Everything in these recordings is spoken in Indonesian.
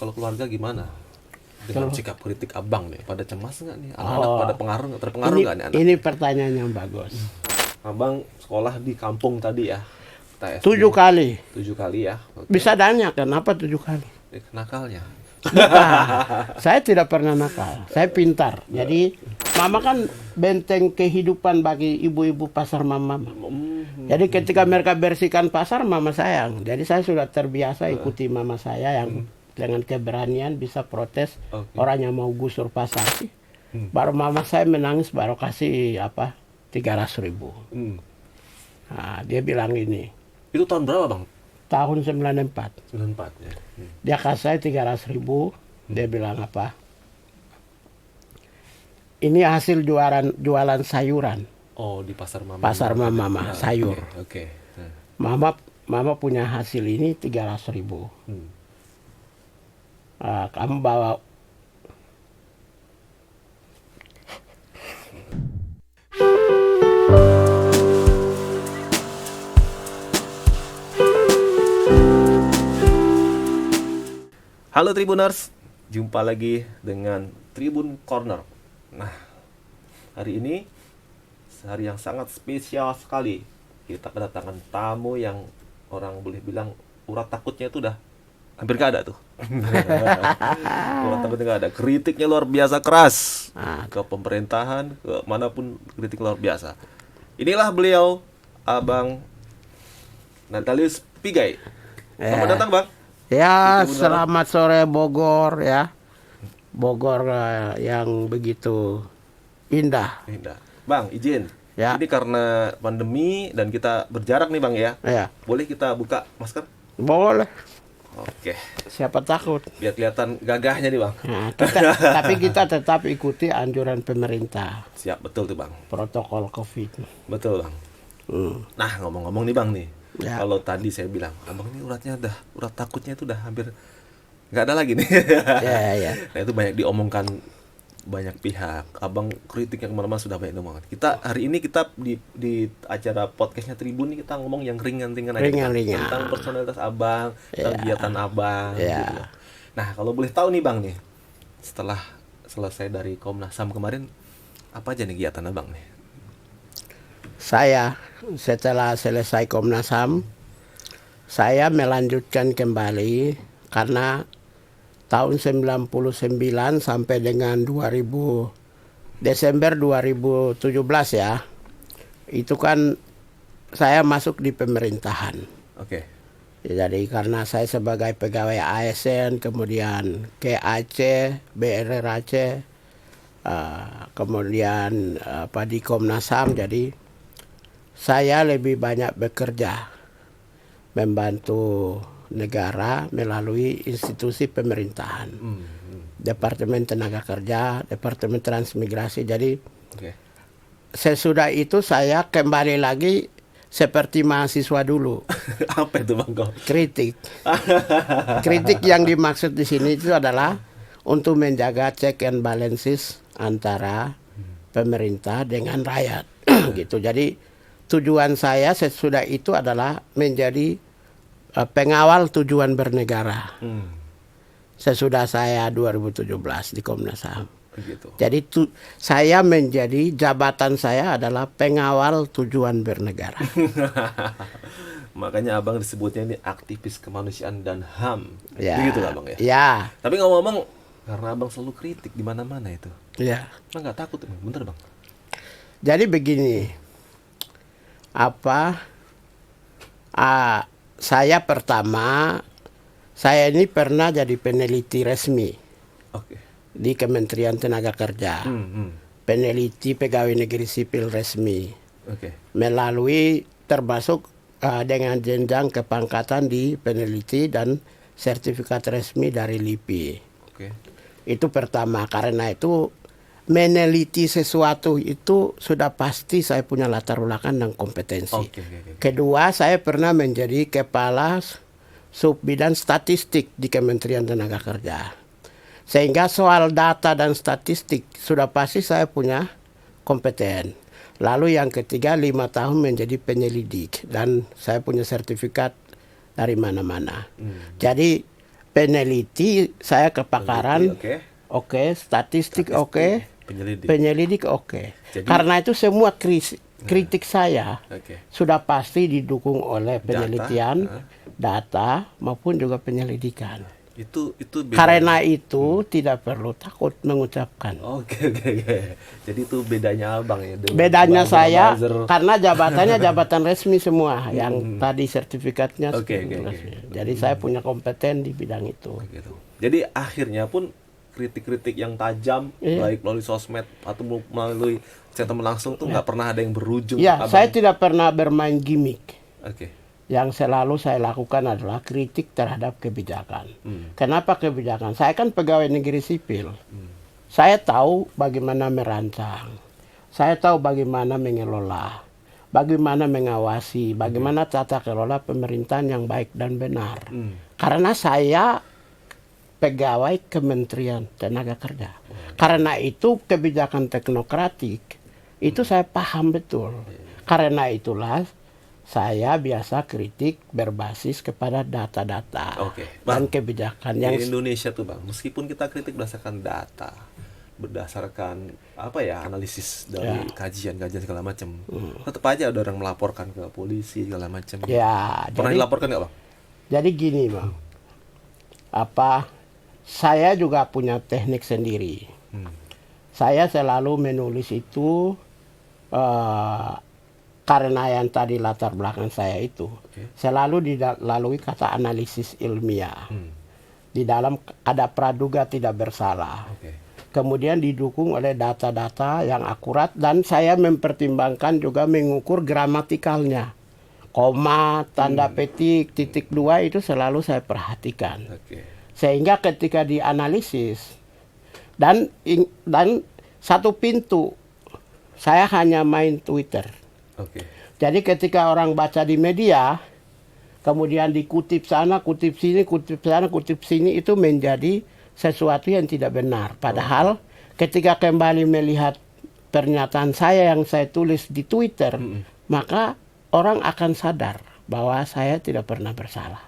kalau keluarga gimana dengan sikap kritik abang nih? Pada cemas nggak nih? Anak-anak pada terpengaruh nggak nih anak? Ini pertanyaan yang bagus. Abang sekolah di kampung tadi ya? 7 kali. 7 kali ya? Okay. Bisa tanya kenapa 7 kali? Nakalnya? Bukan. Saya tidak pernah nakal. Saya pintar. Jadi mama kan benteng kehidupan bagi ibu-ibu pasar mama. Jadi ketika mereka bersihkan pasar, mama sayang. Jadi saya sudah terbiasa ikuti mama saya yang dengan keberanian bisa protes orang yang mau gusur pasar. Baru mama saya menangis, baru kasih 300.000. Nah, dia bilang ini. Itu tahun berapa bang? Tahun 94. 94 ya. Dia kasih saya 300.000. Dia bilang apa? Ini hasil jualan sayuran. Oh, di pasar mama. Pasar mama sayur. Oke. Mama punya hasil ini 300.000. Kamu bawa. Halo Tribuners, jumpa lagi dengan Tribun Corner. Nah, hari ini hari yang sangat spesial sekali. Kita kedatangan tamu yang orang boleh bilang urat takutnya itu udah hampir gak ada tuh. Urat takutnya gak ada. Kritiknya luar biasa keras ke pemerintahan, ke manapun kritik luar biasa. Inilah beliau, Abang Natalius Pigai. Selamat datang Bang. Ya, selamat sore Bogor ya. Bogor yang begitu indah. Bang, izin. Ya. Ini karena pandemi dan kita berjarak nih Bang ya. Ya. Boleh kita buka masker? Boleh. Oke. Siapa takut? Biar kelihatan gagahnya nih Bang. Nah, tapi kita tetap ikuti anjuran pemerintah. Siap, betul tuh Bang. Protokol COVID. Betul Bang. Nah, ngomong-ngomong nih Bang nih. Ya. Kalau tadi saya bilang, abang ini urat takutnya itu udah hampir nggak ada lagi nih. Ya. Nah itu banyak diomongkan banyak pihak. Abang kritiknya kemana-mana sudah banyak diomongkan. Hari ini kita di acara podcastnya Tribun ini kita ngomong yang ringan-ringan aja. Ringan-ringan. Tentang personalitas abang, tentang kegiatan abang. Ya. Gitu. Nah kalau boleh tahu nih Bang nih, setelah selesai dari Komnas HAM kemarin, apa aja nih kegiatan abang nih? Saya setelah selesai Komnas HAM, saya melanjutkan kembali karena tahun 99 sampai dengan Desember 2017 ya. Itu kan saya masuk di pemerintahan. Oke. Jadi karena saya sebagai pegawai ASN, kemudian KAC, BRR Aceh, kemudian di Komnas HAM, jadi saya lebih banyak bekerja membantu negara melalui institusi pemerintahan, Departemen Tenaga Kerja, Departemen Transmigrasi. Jadi sesudah itu saya kembali lagi seperti mahasiswa dulu. Apa itu Bang? Kritik. Kritik yang dimaksud di sini itu adalah untuk menjaga check and balances antara pemerintah dengan rakyat. Gitu. Jadi tujuan saya sesudah itu adalah menjadi pengawal tujuan bernegara. Sesudah saya 2017 di Komnas HAM. Begitu. Jadi saya menjadi jabatan saya adalah pengawal tujuan bernegara. Makanya abang disebutnya ini aktivis kemanusiaan dan HAM. Ya. Begitu lah Bang ya. Ya. Tapi ngomong-ngomong, karena abang selalu kritik di mana-mana itu. Ya. Abang nggak takut Bang? Bener Bang? Jadi begini. Saya pertama, saya ini pernah jadi peneliti resmi di Kementerian Tenaga Kerja, peneliti pegawai negeri sipil resmi, melalui termasuk dengan jenjang kepangkatan di peneliti dan sertifikat resmi dari LIPI. Itu pertama, karena itu meneliti sesuatu itu sudah pasti saya punya latar belakang dan kompetensi. Kedua, saya pernah menjadi kepala subbidang statistik di Kementerian Tenaga Kerja. Sehingga soal data dan statistik sudah pasti saya punya kompeten. Lalu yang ketiga, 5 tahun menjadi penyelidik dan saya punya sertifikat dari mana-mana. Jadi peneliti saya kepakaran, Oke. oke, statistik oke, Penyelidik. penyelidik oke. Jadi- Karena itu semua kritik saya Oke. sudah pasti didukung oleh penelitian, Data, data maupun juga penyelidikan. Itu beda. Karena itu tidak perlu takut mengucapkan. Oke. Jadi itu bedanya abang ya. dengan Bedanya buzzer- saya buzzer. karena jabatannya jabatan resmi semua, yang tadi sertifikatnya Oke. resmi. Jadi saya punya kompeten di bidang itu. Gitu. Jadi akhirnya pun kritik-kritik yang tajam, Iya. baik melalui sosmed atau melalui statement langsung tuh nggak pernah ada yang berujung. Ya, abang. saya tidak pernah bermain gimmick. Oke. Yang selalu saya lakukan adalah kritik terhadap kebijakan. Hmm. Kenapa kebijakan? Saya kan pegawai negeri sipil. Saya tahu bagaimana merancang. Saya tahu bagaimana mengelola. Bagaimana mengawasi. Bagaimana tata kelola pemerintahan yang baik dan benar. Karena saya pegawai Kementerian Tenaga Kerja. Karena itu kebijakan teknokratik itu saya paham betul. Karena itulah saya biasa kritik berbasis kepada data-data Oke, dan Bang. kebijakan yang Di Indonesia tuh bang, meskipun kita kritik berdasarkan data, berdasarkan apa ya analisis dari kajian-kajian segala macam, tetap aja ada orang melaporkan ke polisi segala macam. ya Pernah dilaporkan nggak bang? jadi gini bang, saya juga punya teknik sendiri. Saya selalu menulis itu karena yang tadi latar belakang saya itu selalu dilalui kata analisis ilmiah. Di dalam ada praduga tidak bersalah. Oke. Kemudian didukung oleh data-data yang akurat dan saya mempertimbangkan juga mengukur gramatikalnya. Koma, tanda petik, titik dua itu selalu saya perhatikan. Oke. Sehingga ketika dianalisis dan satu pintu, saya hanya main Twitter. Oke. Jadi ketika orang baca di media, kemudian dikutip sana, kutip sini, kutip sana, kutip sini, itu menjadi sesuatu yang tidak benar. Padahal ketika kembali melihat pernyataan saya yang saya tulis di Twitter, maka orang akan sadar bahwa saya tidak pernah bersalah.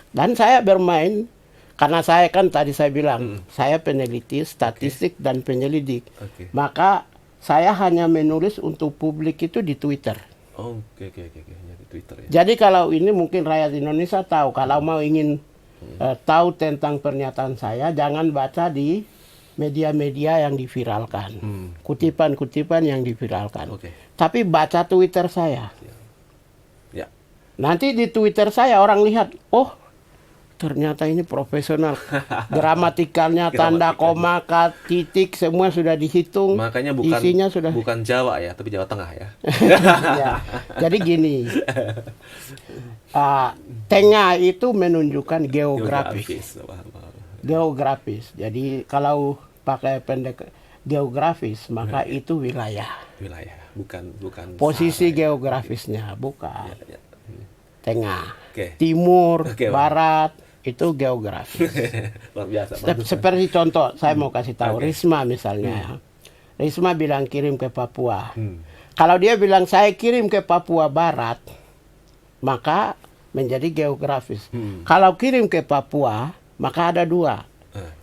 Dan saya bermain, karena saya kan tadi saya bilang, saya peneliti, statistik, dan penyelidik. Oke. Maka saya hanya menulis untuk publik itu di Twitter. Oke. Hanya di Twitter ya. Jadi kalau ini mungkin rakyat Indonesia tahu, kalau mau ingin tahu tentang pernyataan saya, jangan baca di media-media yang diviralkan. Kutipan-kutipan yang diviralkan. Oke. Tapi baca Twitter saya. Ya. Nanti di Twitter saya orang lihat, oh ternyata ini profesional. Gramatikalnya, tanda koma, titik, semua sudah dihitung. Makanya bukan isinya sudah. bukan Jawa ya, tapi Jawa Tengah ya. Ya. Jadi gini, tengah itu menunjukkan geografis. Geografis. Jadi kalau pakai pendek geografis, maka itu wilayah. Wilayah, bukan Posisi sahara, ya. geografisnya bukan. Ya. Tengah, Oke. timur, Oke, Bang. barat, itu geografis. Luar biasa. bagus. Seperti contoh, saya mau kasih tahu Oke. Risma misalnya. Risma bilang kirim ke Papua. Kalau dia bilang saya kirim ke Papua Barat, maka menjadi geografis. Kalau kirim ke Papua, maka ada dua.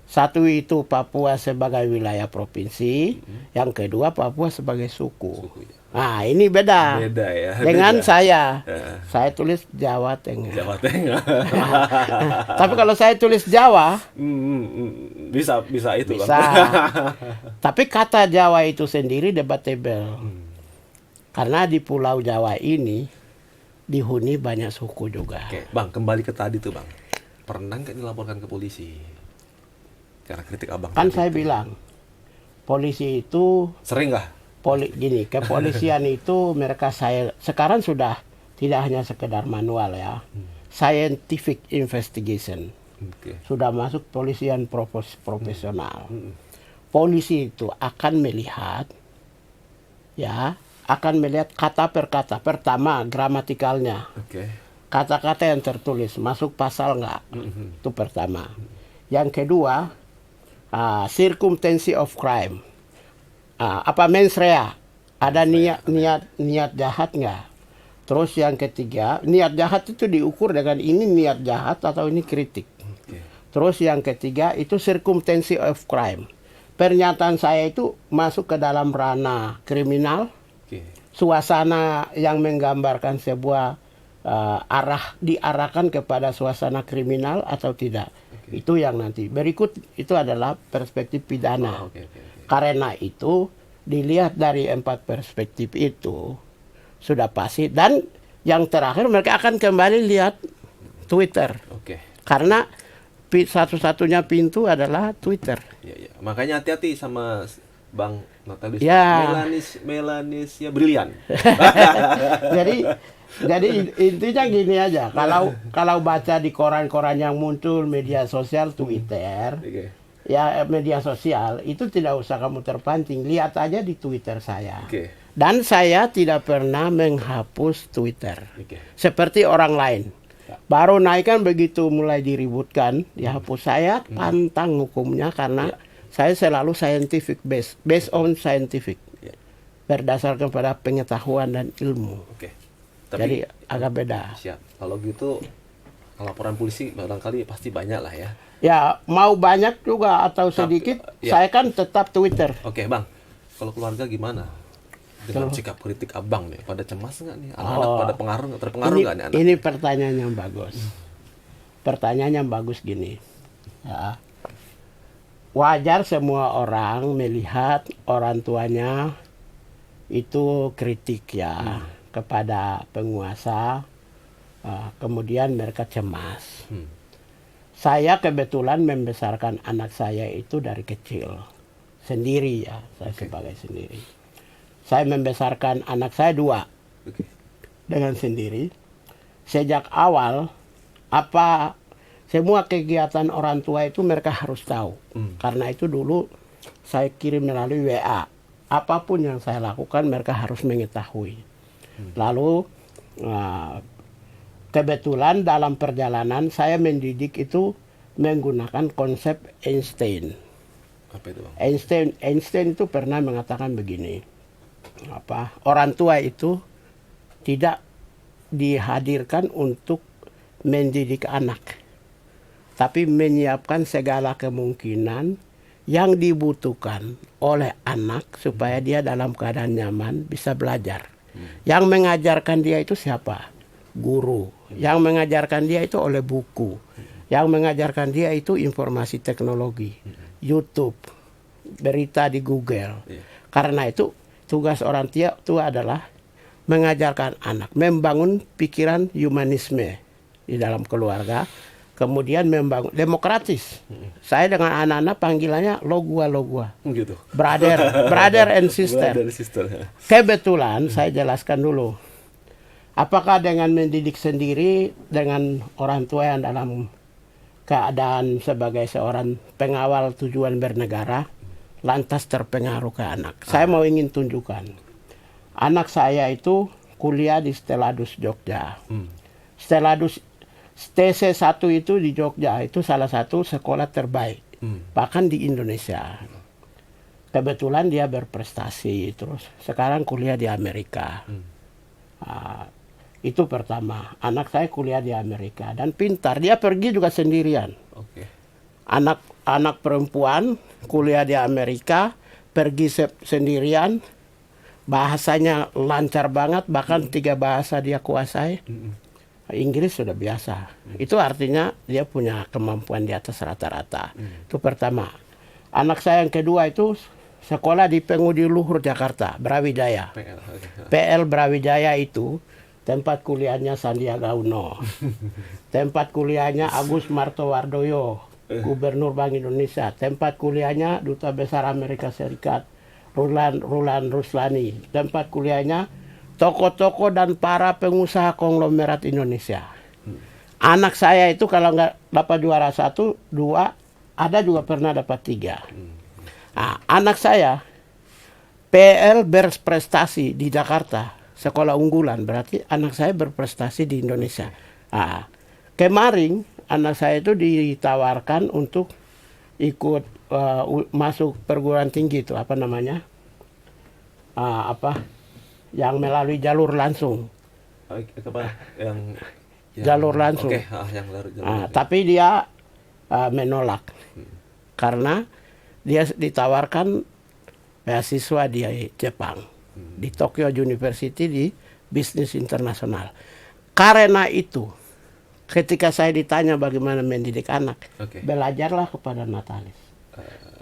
Satu itu Papua sebagai wilayah provinsi, yang kedua Papua sebagai suku. ya. Nah, ini beda. Beda ya. Dengan beda. saya tulis Jawa Tengah. Jawa Tengah. Tapi kalau saya tulis Jawa, Bisa itu bisa. Bang. Tapi kata Jawa itu sendiri debatable. Karena di Pulau Jawa ini dihuni banyak suku juga. Oke, Bang, kembali ke tadi tuh, Bang. Pernah nggak dilaporkan ke polisi? Karena kritik Abang. Kan tadi saya tuh. bilang, polisi itu Sering nggak? gini, kepolisian itu mereka sekarang sudah tidak hanya sekedar manual ya. Scientific investigation. Oke. Sudah masuk polisian profesional. Polisi itu akan melihat kata per kata. Pertama, gramatikalnya. Oke. Kata-kata yang tertulis masuk pasal nggak? Itu pertama. Yang kedua, circumstance of crime. Mens rea? Ada niat jahat nggak? Terus yang ketiga, niat jahat itu diukur dengan ini niat jahat atau ini kritik. Terus yang ketiga itu circumstance of crime. Pernyataan saya itu masuk ke dalam ranah kriminal, suasana yang menggambarkan sebuah diarahkan kepada suasana kriminal atau tidak. Itu yang nanti. Berikut itu adalah perspektif pidana. Karena itu dilihat dari 4 perspektif itu sudah pasti. Dan yang terakhir mereka akan kembali lihat Twitter. Karena satu-satunya pintu adalah Twitter. Makanya hati-hati sama Bang Notalius. Ya. Melanesia brilian. Jadi intinya gini aja. Kalau baca di koran-koran yang muncul media sosial Twitter, ya media sosial itu tidak usah kamu terpancing. Lihat aja di Twitter saya. Dan saya tidak pernah menghapus Twitter. Seperti orang lain. Baru naik kan begitu mulai diributkan, dihapus. Saya pantang hukumnya karena saya selalu scientific based on scientific. Berdasarkan pada pengetahuan dan ilmu. Jadi agak beda. Siap. Kalau gitu laporan polisi barangkali pasti banyak lah ya. Ya mau banyak juga atau sedikit, saya kan tetap Twitter. Bang. Kalau keluarga gimana? Dengan sikap kritik abang nih, pada cemas nggak nih? Anak-anak pada terpengaruh nggak nih anak? Ini pertanyaan yang bagus. Pertanyaan yang bagus gini. Ya. Wajar semua orang melihat orang tuanya itu kritik ya kepada penguasa, kemudian mereka cemas. Saya kebetulan membesarkan anak saya itu dari kecil sendiri ya, saya sebagai sendiri. Saya membesarkan anak saya 2 dengan sendiri. Sejak awal semua kegiatan orang tua itu mereka harus tahu. Karena itu dulu saya kirim melalui WA. Apapun yang saya lakukan mereka harus mengetahui. Lalu kebetulan dalam perjalanan saya mendidik itu menggunakan konsep Einstein. Apa itu, Bang? Einstein itu pernah mengatakan begini. Orang tua itu tidak dihadirkan untuk mendidik anak, tapi menyiapkan segala kemungkinan yang dibutuhkan oleh anak supaya dia dalam keadaan nyaman bisa belajar. Yang mengajarkan dia itu siapa? Guru. Yang mengajarkan dia itu oleh buku. Yang mengajarkan dia itu informasi teknologi, YouTube, berita di Google. Karena itu tugas orang tua adalah mengajarkan anak, membangun pikiran humanisme di dalam keluarga, kemudian membangun demokratis. Saya dengan anak-anak panggilannya logua. Gitu. Brother and sister. Kebetulan saya jelaskan dulu. Apakah dengan mendidik sendiri dengan orang tua yang dalam keadaan sebagai seorang pengawal tujuan bernegara lantas terpengaruh ke anak? Saya mau ingin tunjukkan. Anak saya itu kuliah di Steladus Jogja. Steladus TC1 itu di Jogja itu salah satu sekolah terbaik. Bahkan di Indonesia. Kebetulan dia berprestasi terus. Sekarang kuliah di Amerika. Itu pertama. Anak saya kuliah di Amerika dan pintar. Dia pergi juga sendirian. Anak perempuan kuliah di Amerika, pergi sendirian, bahasanya lancar banget, bahkan 3 bahasa dia kuasai. Inggris sudah biasa. Itu artinya dia punya kemampuan di atas rata-rata. Itu pertama. Anak saya yang kedua itu sekolah di Pengudi Luhur Jakarta, Brawijaya. PL Brawijaya itu tempat kuliahnya Sandiaga Uno. Tempat kuliahnya Agus Martowardoyo, Gubernur Bank Indonesia. Tempat kuliahnya Duta Besar Amerika Serikat Rulan Ruslani. Tempat kuliahnya tokoh-tokoh dan para pengusaha konglomerat Indonesia. Anak saya itu kalau nggak dapat juara 1, 2, ada juga pernah dapat 3. Anak saya PL berprestasi di Jakarta, sekolah unggulan, berarti anak saya berprestasi di Indonesia. Kemarin anak saya itu ditawarkan untuk ikut masuk perguruan tinggi itu yang melalui jalur langsung. Jalur langsung. Yang jalur. Tapi dia menolak karena dia ditawarkan beasiswa di Jepang, di Tokyo University di bisnis internasional. Karena itu, ketika saya ditanya bagaimana mendidik anak, belajarlah kepada Natalis.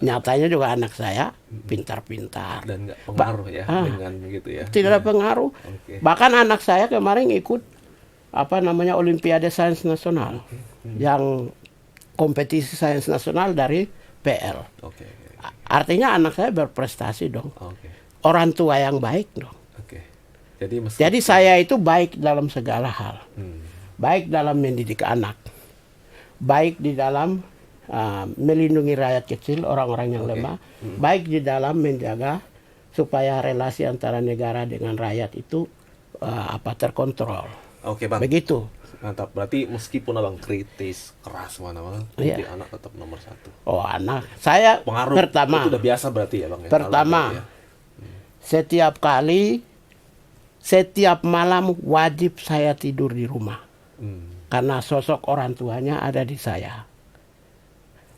Nyatanya juga anak saya pintar-pintar. Dan nggak pengaruh ya dengan gitu ya? Tidak ada pengaruh. Bahkan anak saya kemarin ikut Olimpiade Sains Nasional, yang kompetisi sains nasional dari PL. Artinya anak saya berprestasi dong. Orang tua yang baik dong. Jadi saya itu baik dalam segala hal. Baik dalam mendidik anak, baik di dalam melindungi rakyat kecil, orang-orang yang lemah, baik di dalam menjaga supaya relasi antara negara dengan rakyat itu terkontrol. Oke, Bang. Begitu. Mantap. Berarti meskipun Abang kritis, keras mana-mana, tapi anak tetap nomor satu. Oh, anak. Saya pengaruh pertama. Itu udah biasa berarti ya, Bang? Pertama, setiap malam wajib saya tidur di rumah. Karena sosok orang tuanya ada di saya.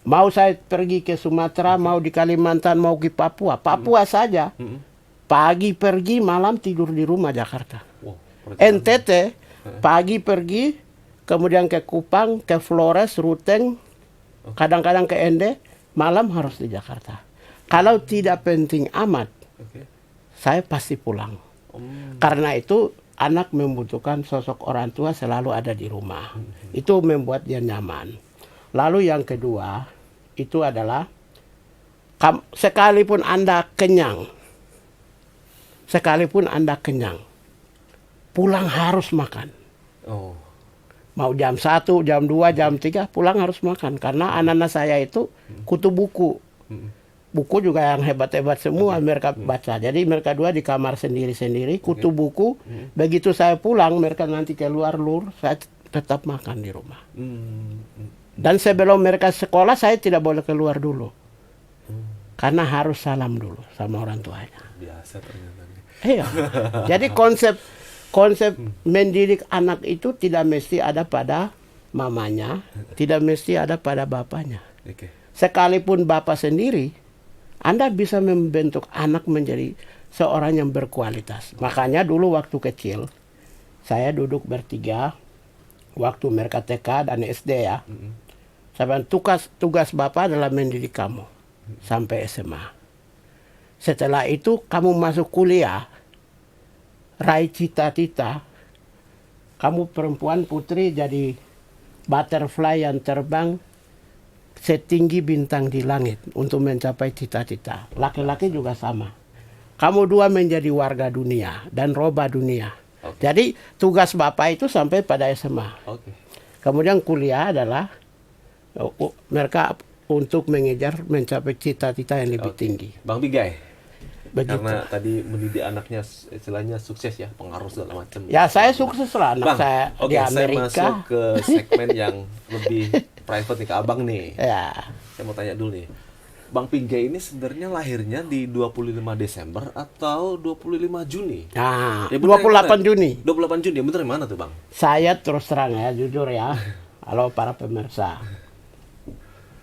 Mau saya pergi ke Sumatera, mau di Kalimantan, mau ke Papua saja. Pagi pergi, malam tidur di rumah Jakarta. NTT, pagi pergi, kemudian ke Kupang, ke Flores, Ruteng, kadang-kadang ke Ende, malam harus di Jakarta. Kalau tidak penting amat, saya pasti pulang. Karena itu anak membutuhkan sosok orang tua selalu ada di rumah. Itu membuat dia nyaman. Lalu yang kedua, itu adalah sekalipun Anda kenyang, pulang harus makan. Mau jam 1, jam 2, jam 3, pulang harus makan. Karena anak-anak saya itu kutu buku. Buku juga yang hebat-hebat semua mereka baca. Jadi mereka dua di kamar sendiri-sendiri, kutu buku. Begitu saya pulang, mereka nanti keluar saya tetap makan di rumah. Dan sebelum mereka sekolah, saya tidak boleh keluar dulu. Karena harus salam dulu sama orang tuanya. Biasa ternyata. Iya. Jadi konsep mendidik anak itu tidak mesti ada pada mamanya, tidak mesti ada pada bapaknya. Sekalipun bapak sendiri, Anda bisa membentuk anak menjadi seorang yang berkualitas. Makanya dulu waktu kecil, saya duduk bertiga, waktu mereka TK dan SD ya. Saya bilang, tugas Bapak adalah mendidik kamu sampai SMA. Setelah itu kamu masuk kuliah, raih cita-cita, kamu perempuan putri jadi butterfly yang terbang setinggi bintang di langit untuk mencapai cita-cita. Laki-laki juga sama. Kamu dua menjadi warga dunia dan roba dunia. Jadi tugas Bapak itu sampai pada SMA. Kemudian kuliah adalah mereka untuk mencapai cita-cita yang lebih tinggi. Bang Bigai, begitu. Karena tadi mendidik anaknya istilahnya sukses ya, pengaruh segala macam. Ya saya sukses lah anak saya di Amerika. Saya masuk ke segmen yang lebih private nih ke Abang nih. Ya. Saya mau tanya dulu nih. Bang Bigai ini sebenarnya lahirnya di 25 Desember atau 25 Juni? Nah, ya 28 Juni. 28 Juni, bener yang mana tuh Bang? Saya terus terang ya, jujur ya. Halo para pemirsa.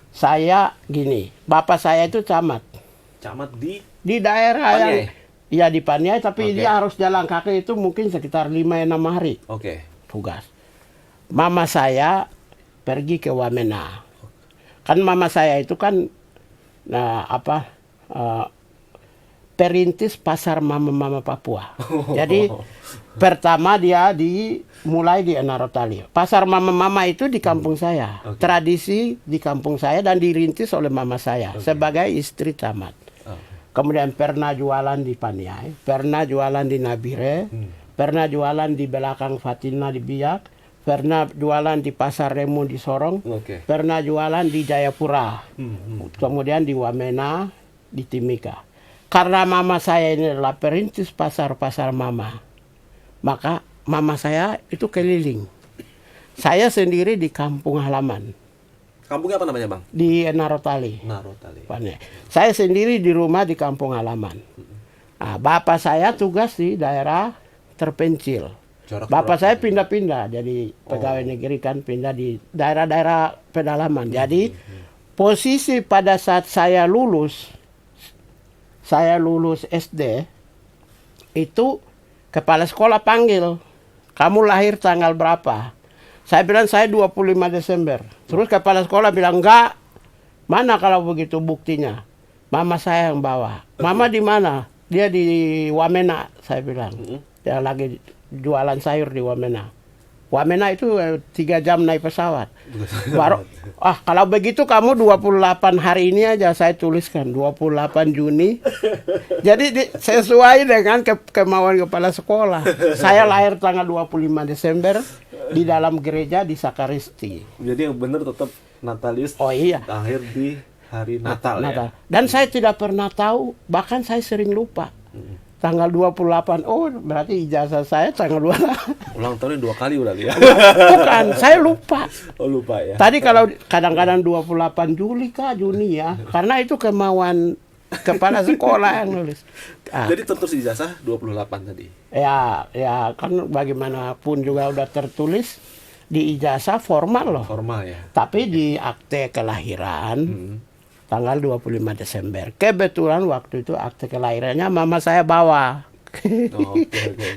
Saya gini, bapak saya itu camat. Camat di daerah Paniai? yang ya di Paniai, tapi dia harus jalan kaki itu mungkin sekitar 5-6 hari. Tugas. Mama saya pergi ke Wamena. Kan mama saya itu kan perintis pasar mama-mama Papua. Jadi pertama dia mulai di Enarotali. Pasar mama-mama itu di kampung saya. Tradisi di kampung saya dan dirintis oleh mama saya sebagai istri camat. Kemudian pernah jualan di Paniai, pernah jualan di Nabire, pernah jualan di belakang Fatina di Biak, pernah jualan di Pasar Remu di Sorong, pernah jualan di Jayapura, kemudian di Wamena, di Timika. Karena mama saya ini adalah perintis pasar-pasar mama, maka mama saya itu keliling. Saya sendiri di kampung halaman. Kampungnya apa namanya Bang? Di Narotali. Saya sendiri di rumah di kampung halaman. Nah, bapak saya tugas di daerah terpencil. Bapak saya pindah-pindah jadi pegawai negeri kan, pindah di daerah-daerah pedalaman. Jadi posisi pada saat saya lulus SD itu kepala sekolah panggil, kamu lahir tanggal berapa? Saya bilang saya 25 Desember. Terus kepala sekolah bilang, enggak, mana kalau begitu buktinya? Mama saya yang bawa. Mama di mana? Dia di Wamena, saya bilang. Dia lagi jualan sayur di Wamena. Wamena itu 3 jam naik pesawat. Baru, kalau begitu kamu 28 hari ini aja saya tuliskan, 28 Juni. Jadi sesuai dengan kemauan kepala sekolah. Saya lahir tanggal 25 Desember di dalam gereja di Sakaristi. Jadi yang benar tetap Natalius. Oh iya. Lahir di hari Natal, ya. Dan saya tidak pernah tahu, bahkan saya sering lupa. Tanggal 28, berarti ijazah saya tanggal 28. Ulang tahunnya 2 kali berarti ya? Bukan, saya lupa. Oh, lupa ya. Tadi kalau kadang-kadang 28 Juli kah, Juni ya. Karena itu kemauan kepala sekolah yang nulis. Jadi tertulis ijazah 28 tadi? Ya kan bagaimanapun juga udah tertulis di ijazah formal loh. Formal ya. Tapi di akte kelahiran tanggal 25 Desember. Kebetulan waktu itu akte kelahirannya mama saya bawa. Okay.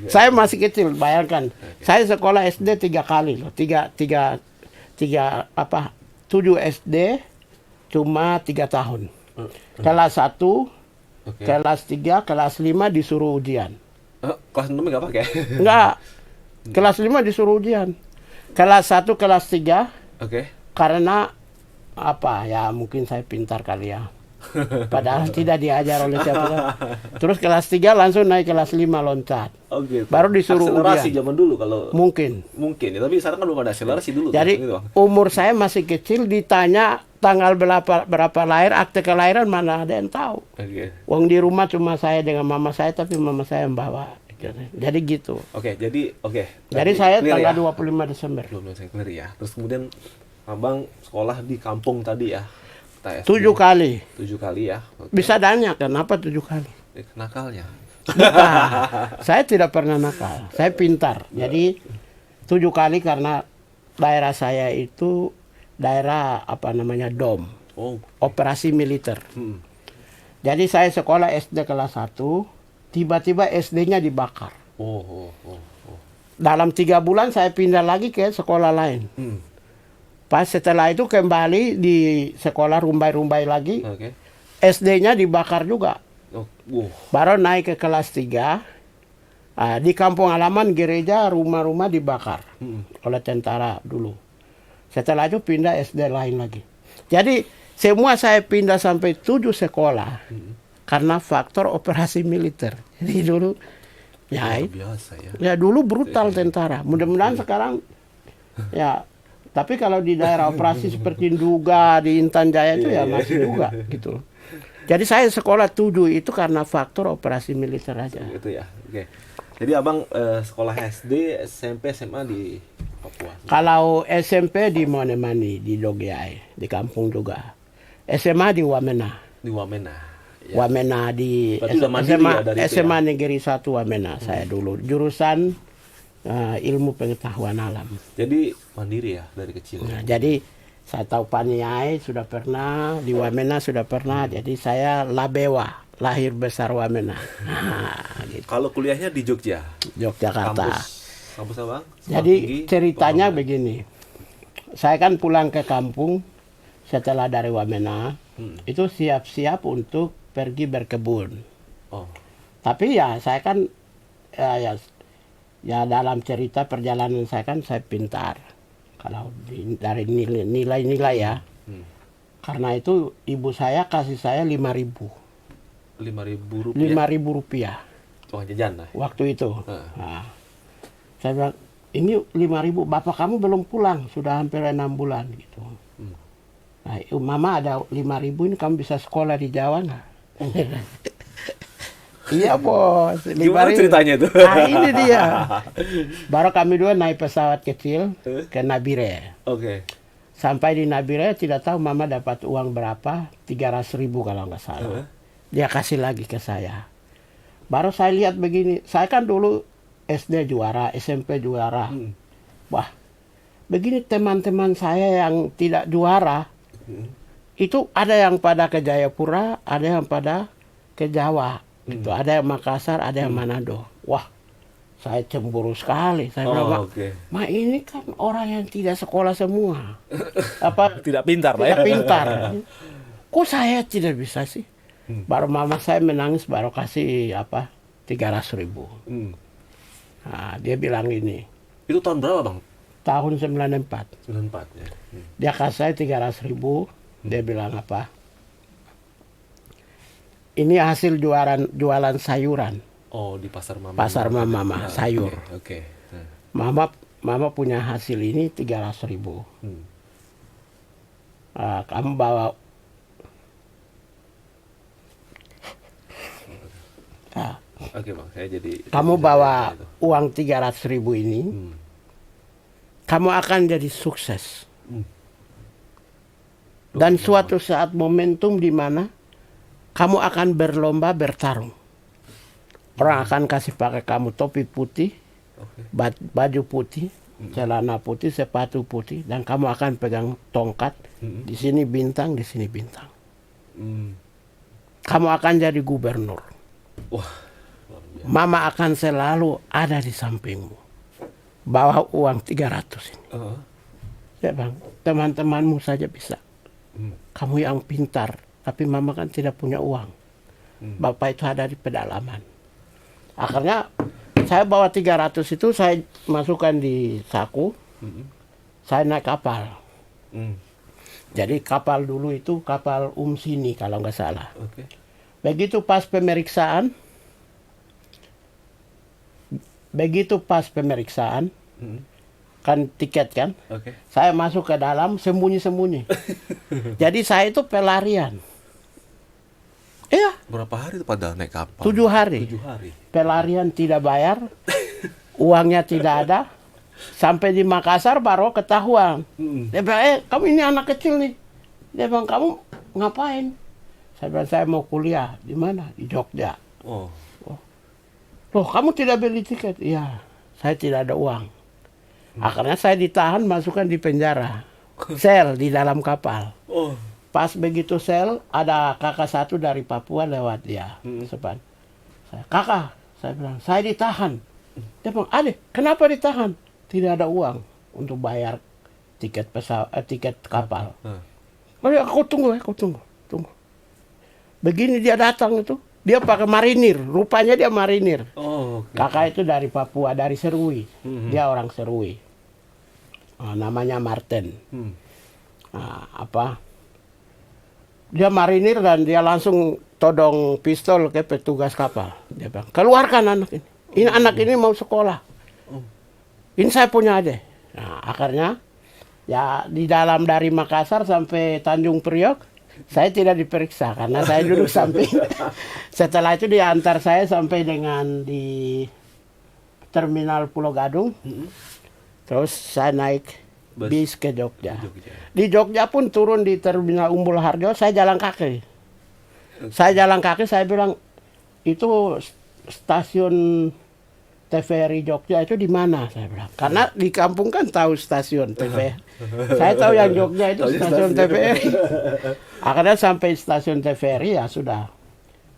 Saya masih kecil, bayangkan. Saya sekolah SD 3 kali loh. 7 SD cuma 3 tahun. Kelas 1, kelas 3, kelas 5 disuruh ujian. Kelas 6 nggak pakai? Enggak. Kelas 5 disuruh ujian. Kelas 1, kelas 3. Karena mungkin saya pintar kali ya. Padahal tidak diajar oleh siapa. Terus kelas 3 langsung naik kelas 5 loncat. Gitu. Baru disuruh akselerasi ujian. Zaman dulu kalau mungkin ya, tapi sekarang kan belum ada akselerasi dulu. Jadi gitu. Umur saya masih kecil, ditanya tanggal berapa lahir, akte kelahiran mana ada yang tahu. Wong di rumah cuma saya dengan mama saya, tapi mama saya yang bawa. Jadi gitu. Jadi saya tanggal 25 Desember. Clear ya. Terus kemudian Abang sekolah di kampung tadi ya? 7 kali. 7 kali ya? Bisa tanya kenapa 7 kali? Nakalnya? Saya tidak pernah nakal. Saya pintar. Jadi 7 kali karena daerah saya itu daerah DOM. Operasi militer. Jadi saya sekolah SD kelas 1, tiba-tiba SD-nya dibakar. Dalam 3 bulan saya pindah lagi ke sekolah lain. Pas setelah itu kembali di sekolah rumbai-rumbai lagi, SD-nya dibakar juga. Baru naik ke kelas 3, di kampung halaman gereja, rumah-rumah dibakar oleh tentara dulu. Setelah itu pindah SD lain lagi. Jadi semua saya pindah sampai 7 sekolah karena faktor operasi militer. Jadi dulu biasa ya. Ya dulu brutal tentara. Mudah-mudahan sekarang ya. Tapi kalau di daerah operasi seperti Nduga, di Intan Jaya itu ya masih juga gitu. Jadi saya sekolah 7 itu karena faktor operasi militer aja. Gitu ya. Oke. Jadi Abang sekolah SD, SMP, SMA di Papua. Kalau SMP di Monemani, di Dogiai, di kampung juga. SMA di Wamena. Di Wamena. Ya. Wamena di SMA Negeri 1 Wamena saya dulu. Jurusan ilmu pengetahuan alam. Jadi mandiri ya dari kecil. Jadi saya tahu Paniai sudah pernah, di Wamena sudah pernah. Jadi saya Labewa, lahir besar Wamena. Gitu. Kalau kuliahnya di Yogyakarta. Kampus Abang? Jadi ceritanya begini. Saya kan pulang ke kampung setelah dari Wamena, itu siap-siap untuk pergi berkebun. Tapi ya saya kan ya dalam cerita perjalanan saya kan saya pintar. Kalau dari nilai-nilai ya. Karena itu ibu saya kasih saya 5.000. 5.000 rupiah? 5.000 rupiah. Uang jajan lah. Waktu itu. Saya bilang, ini 5.000, bapak kamu belum pulang. Sudah hampir 6 bulan gitu. Nah, mama ada 5.000 ini kamu bisa sekolah di Jawa nggak? Iya bos. Gimana ceritanya itu? Nah ini dia. Baru kami dua naik pesawat kecil ke Nabire. Sampai di Nabire tidak tahu mama dapat uang berapa, 300.000 kalau nggak salah. Dia kasih lagi ke saya. Baru saya lihat begini. Saya kan dulu SD juara, SMP juara. Hmm. Wah, begini teman-teman saya yang tidak juara, itu ada yang pada ke Jayapura, ada yang pada ke Jawa. Gitu. Ada yang Makassar, ada yang Manado. Wah, saya cemburu sekali. Saya bilang, Ma ini kan orang yang tidak sekolah semua. Apa Tidak pintar lah ya. tidak pintar. Kok saya tidak bisa sih? Baru mama saya menangis, baru kasih 300.000. Nah, dia bilang ini. Itu tahun berapa, Bang? Tahun 94. 94 ya. Dia kasih saya 300.000. Dia bilang apa? Ini hasil jualan sayuran. Oh, di pasar Mama. Pasar Mama, sayur. Oke. Mama punya hasil ini 300.000. Kamu bawa. Oke, Bang. Saya jadi. Kamu bawa uang 300.000 ini. Kamu akan jadi sukses. Dan suatu saat momentum di mana kamu akan berlomba bertarung. Orang akan kasih pakai kamu topi putih, baju putih, celana putih, sepatu putih, dan kamu akan pegang tongkat. Di sini bintang, di sini bintang. Kamu akan jadi gubernur. Wah, Mama akan selalu ada di sampingmu. Bawa uang 300 ini. Ya bang, teman-temanmu saja bisa. Kamu yang pintar, tapi mama kan tidak punya uang. Bapak itu ada di pedalaman. Akhirnya saya bawa 300 itu, saya masukkan di saku. Saya naik kapal. Jadi kapal dulu itu kapal Sini kalau nggak salah. Begitu pas pemeriksaan, kan tiket kan, saya masuk ke dalam sembunyi-sembunyi. Jadi saya itu pelarian. Iya. Berapa hari itu pada naik kapal? 7 hari. 7 hari. Pelarian tidak bayar, uangnya tidak ada. Sampai di Makassar baru ketahuan. Dia bilang, kamu ini anak kecil nih. Dia bilang, kamu ngapain? Saya bilang, saya mau kuliah. Di mana? Di Jogja. Loh, kamu tidak beli tiket? Iya, saya tidak ada uang. Akhirnya saya ditahan, masukkan di penjara. Sel di dalam kapal. Pas begitu sel, ada kakak satu dari Papua lewat dia. Sepan. Kakak, saya bilang, saya ditahan. Dia bilang, adek, kenapa ditahan? Tidak ada uang untuk bayar tiket tiket kapal. Aku tunggu. Begini dia datang itu, dia pakai marinir, rupanya dia marinir. Kakak itu dari Papua, dari Serui. Dia orang Serui. Namanya Martin. Dia marinir dan dia langsung todong pistol ke petugas kapal. Dia bilang, keluarkan anak ini. Ini anak ini mau sekolah. Ini saya punya aja. Nah, akhirnya ya di dalam dari Makassar sampai Tanjung Priok, saya tidak diperiksa karena saya duduk samping. Setelah itu diantar saya sampai dengan di terminal Pulau Gadung. Terus saya naik bis ke Jogja. Di Jogja pun turun di terminal Umbul Harjo, saya jalan kaki. Saya bilang, itu stasiun TVRI Jogja itu di mana? Saya bilang. Karena di kampung kan tahu stasiun TVRI. Saya tahu yang Jogja itu stasiun TVRI. Akhirnya sampai stasiun TVRI ya sudah.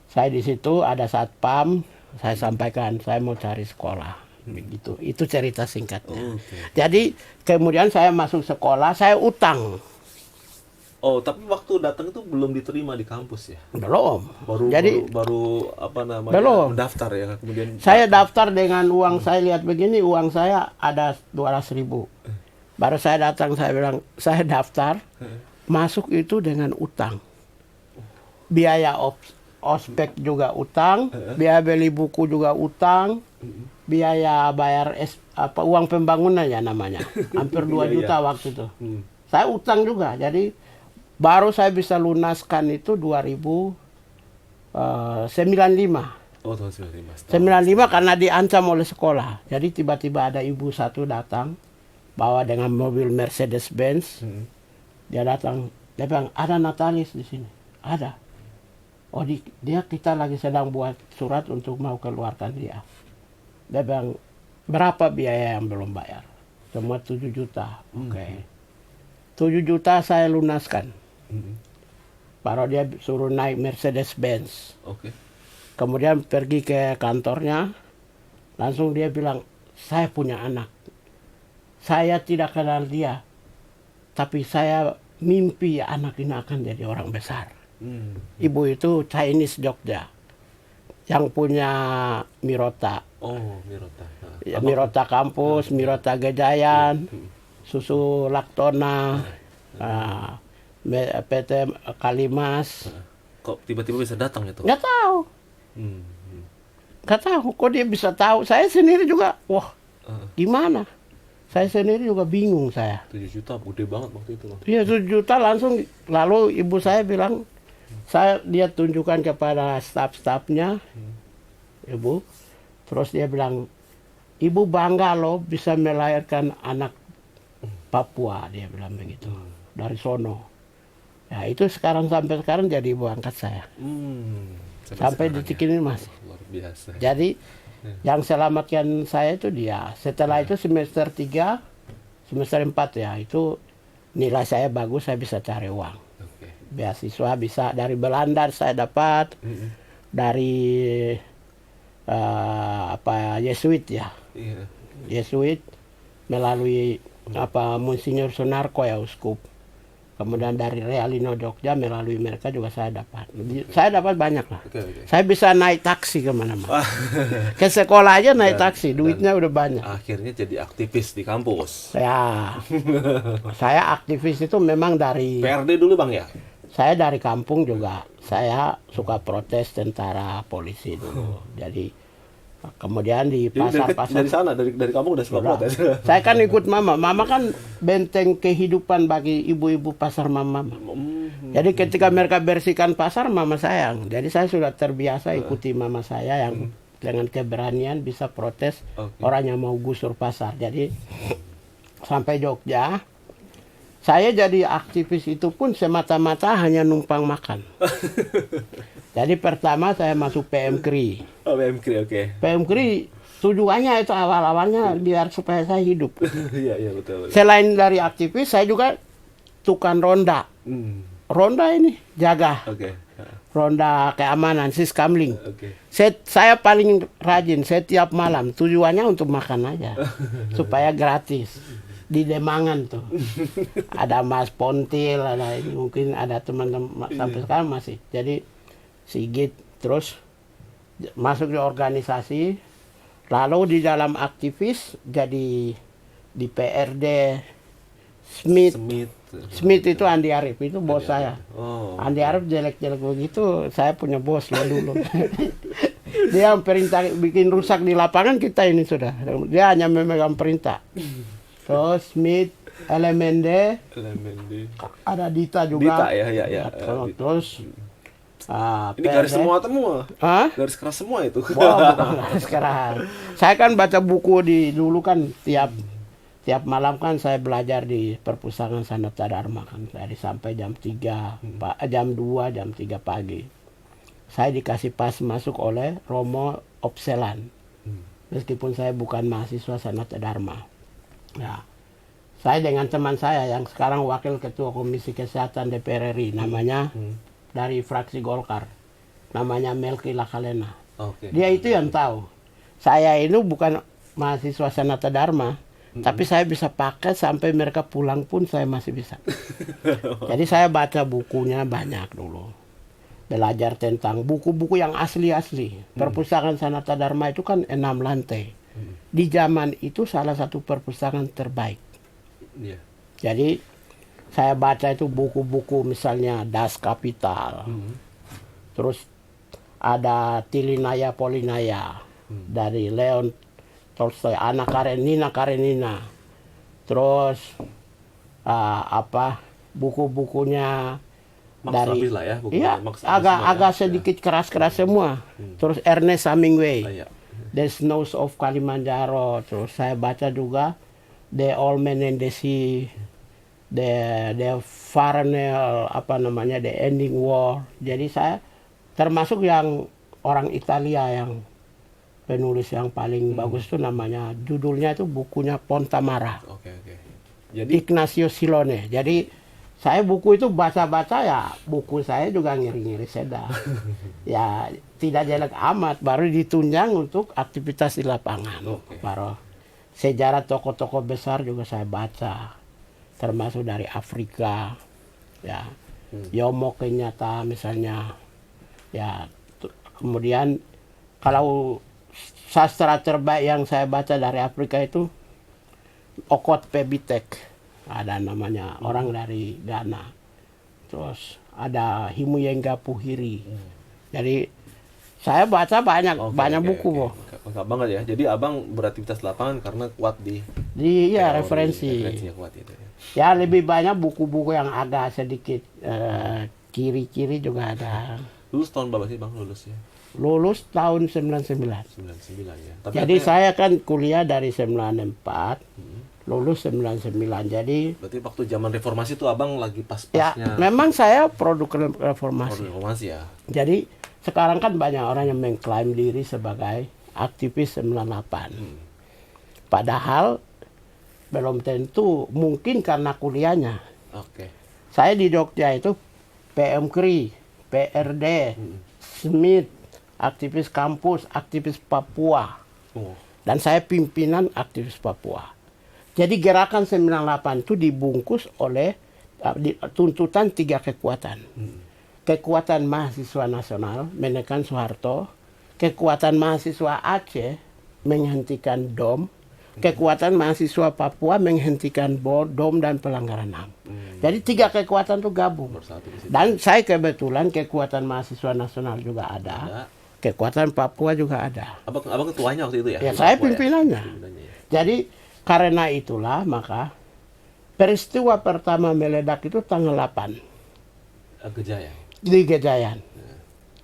Saya di situ ada satpam, saya sampaikan saya mau cari sekolah. Begitu. Itu cerita singkatnya. Jadi kemudian saya masuk sekolah, saya utang. Oh, tapi waktu datang itu belum diterima di kampus ya? Belum. Baru apa namanya? Belum. Mendaftar ya, kemudian saya daftar dengan uang saya, lihat begini, uang saya ada 200.000. Baru saya datang, saya bilang, saya daftar, masuk itu dengan utang. Biaya ospek juga utang, biaya beli buku juga utang, biaya bayar uang pembangunan ya namanya. Hampir 2 juta waktu itu. Saya utang juga, jadi baru saya bisa lunaskan itu 2095. Oh, tahun 95. 95 karena diancam oleh sekolah. Jadi tiba-tiba ada ibu satu datang bawa dengan mobil Mercedes Benz. Dia datang, dia bilang, ada Natalis di sini. Ada. Oh, kita lagi sedang buat surat untuk mau keluarkan dia. Dia bilang, Berapa biaya yang belum bayar? Semua 7 juta. Oke. 7 juta saya lunaskan. Baru dia suruh naik Mercedes-Benz. Oke. Kemudian pergi ke kantornya. Langsung dia bilang, saya punya anak. Saya tidak kenal dia. Tapi saya mimpi anak ini akan jadi orang besar. Ibu itu Chinese Jogja. Yang punya Mirota. Oh, Mirota. Ya, Mirota Kampus, Mirota Gejayan, Susu Laktona, PT Kalimas. Kok tiba-tiba bisa datang itu? Nggak tahu. Hmm. Nggak tahu. Kok dia bisa tahu? Saya sendiri juga, wah gimana? Saya sendiri juga bingung saya. 7 juta gede banget waktu itu loh. Iya 7 juta langsung. Lalu ibu saya bilang, dia tunjukkan kepada staf-stafnya, ibu. Terus dia bilang, ibu bangga loh bisa melahirkan anak Papua, dia bilang begitu. Dari sono. Ya itu sampai sekarang jadi ibu angkat saya. Sampai detik ini masih. Luar biasa. Jadi yang selamatkan saya itu dia. Setelah itu semester 3, semester 4 ya, itu nilai saya bagus, saya bisa cari uang. Beasiswa bisa dari Belanda saya dapat, dari Yesuit ya. Yesuit melalui Monsinyur Sunarko ya, uskup. Kemudian dari Realino Jogja melalui mereka juga saya dapat. Saya dapat banyak lah. Saya bisa naik taksi kemana-mana. Ke sekolah aja naik taksi, duitnya udah banyak. Akhirnya jadi aktivis di kampus. Ya, saya aktivis itu memang dari PRD dulu Bang ya? Saya dari kampung juga. Saya suka protes tentara polisi dulu. Jadi kemudian di pasar-pasar dari sana dari kampung udah suka protes. Saya kan ikut mama. Mama kan benteng kehidupan bagi ibu-ibu pasar mama. Jadi ketika mereka bersihkan pasar, mama sayang. Jadi saya sudah terbiasa ikuti mama saya yang dengan keberanian bisa protes orang yang mau gusur pasar. Jadi sampai Jogja, saya jadi aktivis itu pun semata-mata hanya numpang makan. Jadi pertama saya masuk PM KRI. Oh, PM KRI, oke. PM KRI tujuannya itu awal-awalnya biar supaya saya hidup. Iya, betul. Selain dari aktivis, saya juga tukang ronda. Ronda ini jaga. Ronda keamanan, Siskamling. Saya paling rajin setiap malam. Tujuannya untuk makan aja. Supaya gratis. Di Demangan tuh. Ada Mas Pontil, ada ini mungkin ada teman-teman sampai sekarang masih. Jadi Sigit, terus masuk di organisasi, lalu di dalam aktivis jadi di PRD Smith itu Andi Arief, itu bos saya. Andi Arief jelek-jelek begitu, saya punya bos lah dulu. Dia perintah bikin rusak di lapangan, kita ini sudah. Dia hanya memegang perintah. Terus Smith, Elemende, ada Dita juga. Dita ya. Terus ini garis semua. Garis keras semua itu. Wah, bukan garis keras. Saya kan baca buku dulu kan tiap malam kan saya belajar di perpustakaan Sanata Dharma kan dari sampai jam 3, jam 2, jam 3 pagi. Saya dikasih pas masuk oleh Romo Opselan. Meskipun saya bukan mahasiswa Sanata Dharma. Ya. Saya dengan teman saya yang sekarang wakil ketua Komisi Kesehatan DPR RI namanya dari fraksi Golkar, namanya Melki Lakalena. Dia itu yang tahu. Saya ini bukan mahasiswa Sanata Dharma, tapi saya bisa pakai sampai mereka pulang pun saya masih bisa. Jadi saya baca bukunya banyak dulu. Belajar tentang buku-buku yang asli-asli. Perpustakaan Sanata Dharma itu kan 6 lantai. Di zaman itu salah satu perpustakaan terbaik. Jadi saya baca itu buku-buku misalnya Das Kapital. Terus ada Tilinaya Polinaya dari Leon Tolstoy, Nina Karenina. Terus buku-bukunya dari agak sedikit keras-keras semua. Terus Ernest Hemingway, The Snows of Kalimanjaro. Terus saya baca juga The Old Man and the Sea, The Farnell, The Ending War. Jadi saya termasuk yang orang Italia yang penulis yang paling bagus itu namanya, judulnya itu bukunya Pontamara. Oke. Jadi Ignacio Silone. Jadi saya buku itu baca-baca ya, buku saya juga ngiri-ngiri seda. Ya tidak jelek amat, baru ditunjang untuk aktivitas di lapangan. Baru sejarah tokoh-tokoh besar juga saya baca, termasuk dari Afrika, ya Jomo Kenyatta misalnya, ya kemudian kalau sastra terbaik yang saya baca dari Afrika itu Okot Pebitek, ada namanya, orang dari Ghana. Terus ada Himuyenga Puhiri. Jadi saya baca banyak buku. Lengkap banget ya. Jadi abang beraktivitas lapangan karena kuat di referensi. Referensinya kuat itu ya. Ya lebih banyak buku-buku yang agak sedikit kiri-kiri juga ada. Lulus tahun berapa sih bang lulusnya? Lulus tahun 99. 99 ya. Tapi Jadi saya kan kuliah dari 94, lulus 99. Jadi berarti waktu zaman reformasi itu abang lagi ya pas-pasnya. memang saya produk reformasi. Reformasi ya. Jadi sekarang kan banyak orang yang mengklaim diri sebagai aktivis 98. Padahal belum tentu, mungkin karena kuliahnya. Oke. Saya di Jogja itu PMKRI, PRD, Smith, aktivis kampus, aktivis Papua. Dan saya pimpinan aktivis Papua. Jadi gerakan 98 itu dibungkus oleh tuntutan 3 kekuatan. Kekuatan mahasiswa nasional menekan Soeharto, kekuatan mahasiswa Aceh menghentikan DOM, kekuatan mahasiswa Papua menghentikan DOM dan pelanggaran HAM. Jadi 3 kekuatan itu gabung. Dan saya kebetulan kekuatan mahasiswa nasional juga ada. Kekuatan Papua juga ada. Abang ketuanya waktu itu ya? Ya saya pimpinannya. Jadi karena itulah maka peristiwa pertama meledak itu tanggal 8. Gejayan. Di Gejayan.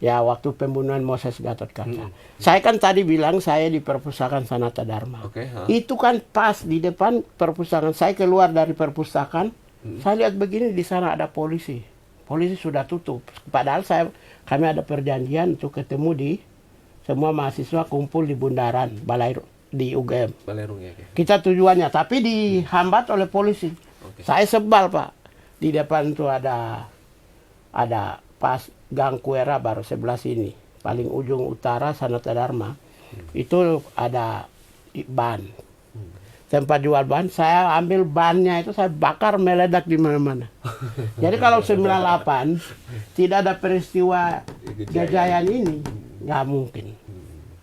Ya waktu pembunuhan Moses Gatot Kaca. Saya kan tadi bilang saya di perpustakaan Sanata Dharma. Itu kan pas di depan perpustakaan. Saya keluar dari perpustakaan, saya lihat begini, di sana ada polisi. Polisi sudah tutup. Padahal kami ada perjanjian untuk ketemu di semua mahasiswa kumpul di bundaran Balai di UGM. Balerung ya. Kita tujuannya, tapi dihambat oleh polisi. Saya sebal Pak. Di depan itu ada pas Gang Kuera baru sebelah sini, paling ujung utara Sanata Dharma. Itu ada ban. Tempat jual ban, saya ambil bannya itu saya bakar, meledak di mana-mana. Jadi kalau 98 tidak ada peristiwa Gejayan ini, nggak mungkin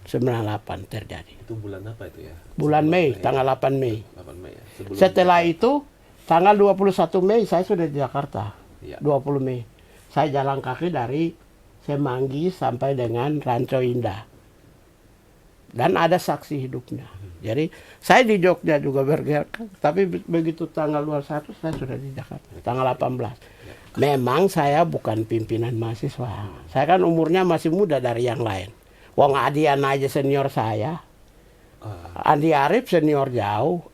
98 terjadi. Itu bulan apa itu ya? Bulan Mei, tanggal 8 Mei. 8 Mei ya. Setelah itu, tanggal 21 Mei saya sudah di Jakarta. Ya. 20 Mei. Saya jalan kaki dari Semanggi sampai dengan Ranco Indah. Dan ada saksi hidupnya. Jadi saya di Jogja juga bergerak, tapi begitu tanggal 21 saya sudah di Jakarta, tanggal 18. Memang saya bukan pimpinan mahasiswa. Saya kan umurnya masih muda dari yang lain. Wong Adian aja senior saya. Andi Arief senior jauh.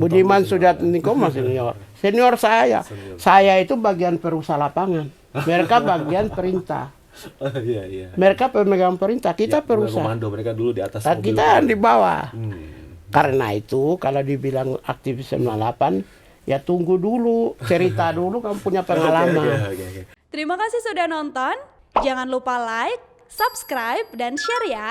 Budiman Sujatmiko masih senior. Senior saya. Saya itu bagian perusahaan lapangan. Mereka bagian perintah. Iya. Mereka pemegang perintah, kita perusahaan. Komando, mereka dulu di atas. Kita di bawah. Karena itu kalau dibilang aktivis 98, ya tunggu dulu, cerita dulu, kamu punya pengalaman. Terima kasih sudah nonton. Jangan lupa like, subscribe, dan share ya.